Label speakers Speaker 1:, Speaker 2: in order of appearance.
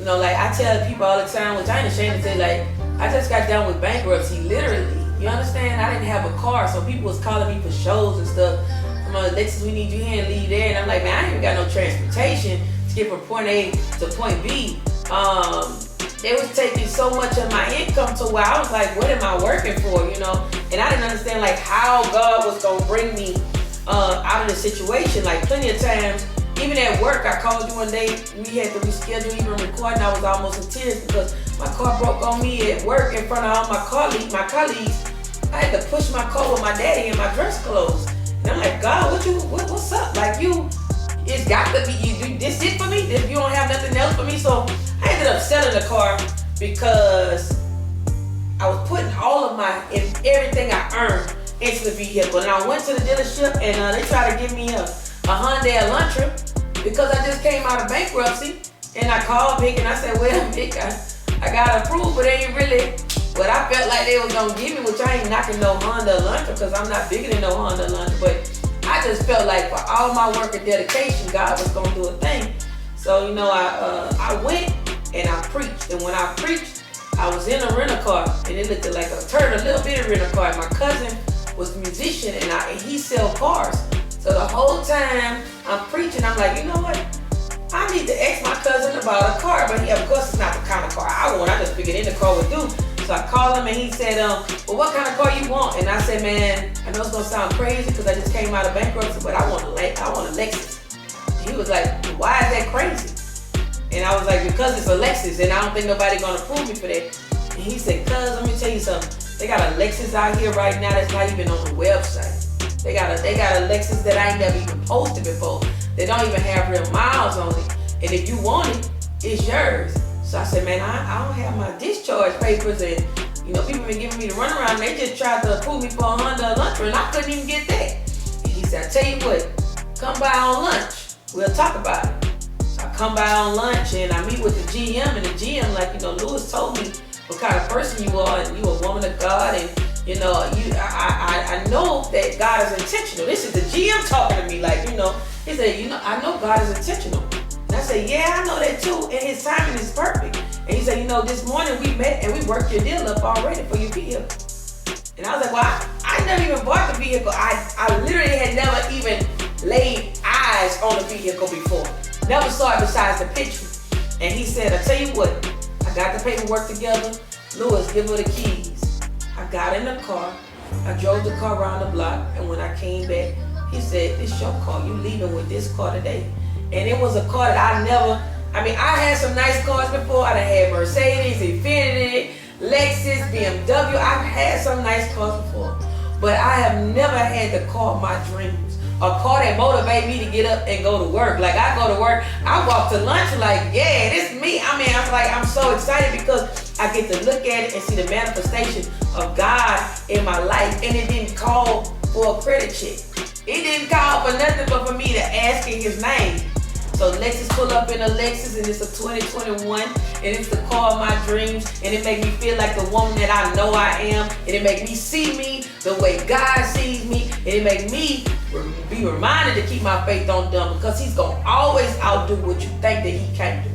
Speaker 1: You know, like I tell people all the time, which I ain't ashamed to say, like, I just got done with bankruptcy, literally. You understand? I didn't have a car, so people was calling me for shows and stuff. Come on, Lexx, we need you here and leave there. And I'm like, man, I ain't even got no transportation to get from point A to point B. They was taking so much of my income to where I was like, what am I working for, you know? And I didn't understand like how God was gonna bring me out of the situation. Like plenty of times, even at work, I called you one day, we had to reschedule even recording. I was almost in tears because my car broke on me at work in front of all my colleagues. I had to push my car with my daddy in my dress clothes. And I'm like, God, what's up? Like it's got to be, this it for me? If you don't have nothing else for me? So I ended up selling the car because I was putting all of everything I earned into the vehicle. And I went to the dealership and they tried to give me a Hyundai Elantra because I just came out of bankruptcy. And I called Vic and I said, well, Vic, I got approved, but they ain't really what I felt like they was gonna give me, which I ain't knocking no Honda Elantra because I'm not bigger than no Honda Elantra, but I just felt like for all my work and dedication, God was gonna do a thing. So, you know, I went and I preached. And when I preached, I was in a rental car and it looked like a little bit of rental car. My cousin was a musician and he sell cars. So the whole time I'm preaching, I'm like, you know what? I need to ask my cousin about a car, but of course it's not the kind of car I want. I just figured any car would do. So I called him and he said, well, what kind of car you want? And I said, man, I know it's gonna sound crazy because I just came out of bankruptcy, but I want a Lexus. And he was like, why is that crazy? And I was like, because it's a Lexus and I don't think nobody gonna approve me for that. And he said, cuz, let me tell you something. They got a Lexus out here right now that's not even on the website. They got a Lexus that I ain't never even posted before. They don't even have real miles on it. And if you want it, it's yours. So I said, man, I don't have my discharge papers and, you know, people been giving me the runaround. They just tried to approve me for a Honda Elantra and I couldn't even get that. And he said, I tell you what, come by on lunch. We'll talk about it. So I come by on lunch and I meet with the GM and the GM like, you know, Lewis told me what kind of person you are and you a woman of God and, you know, I know that God is intentional. This is the GM talking to me like, you know, he said, you know, I know God is intentional. And I said, yeah, I know that too. And his timing is perfect. And he said, you know, this morning we met and we worked your deal up already for your vehicle. And I was like, well, I never even bought the vehicle. I literally had never even laid eyes on the vehicle before. Never saw it besides the picture. And he said, I tell you what, I got the paperwork together. Lewis, give her the keys. I got in the car. I drove the car around the block. And when I came back, he said, this your car. You leaving with this car today. And it was a car that I had some nice cars before. I done had Mercedes, Infiniti, Lexus, BMW. I've had some nice cars before. But I have never had the car of my dreams. A car that motivated me to get up and go to work. Like I go to work, I walk to lunch like, yeah, this is me. I'm so excited because I get to look at it and see the manifestation of God in my life. And it didn't call for a credit check. It didn't call for nothing but for me to ask in his name. So Lexus pull up in a Lexus and it's a 2021 and it's the car of my dreams and it make me feel like the woman that I know I am and it make me see me the way God sees me and it make me be reminded to keep my faith on dumb because he's gonna always outdo what you think that he can't do.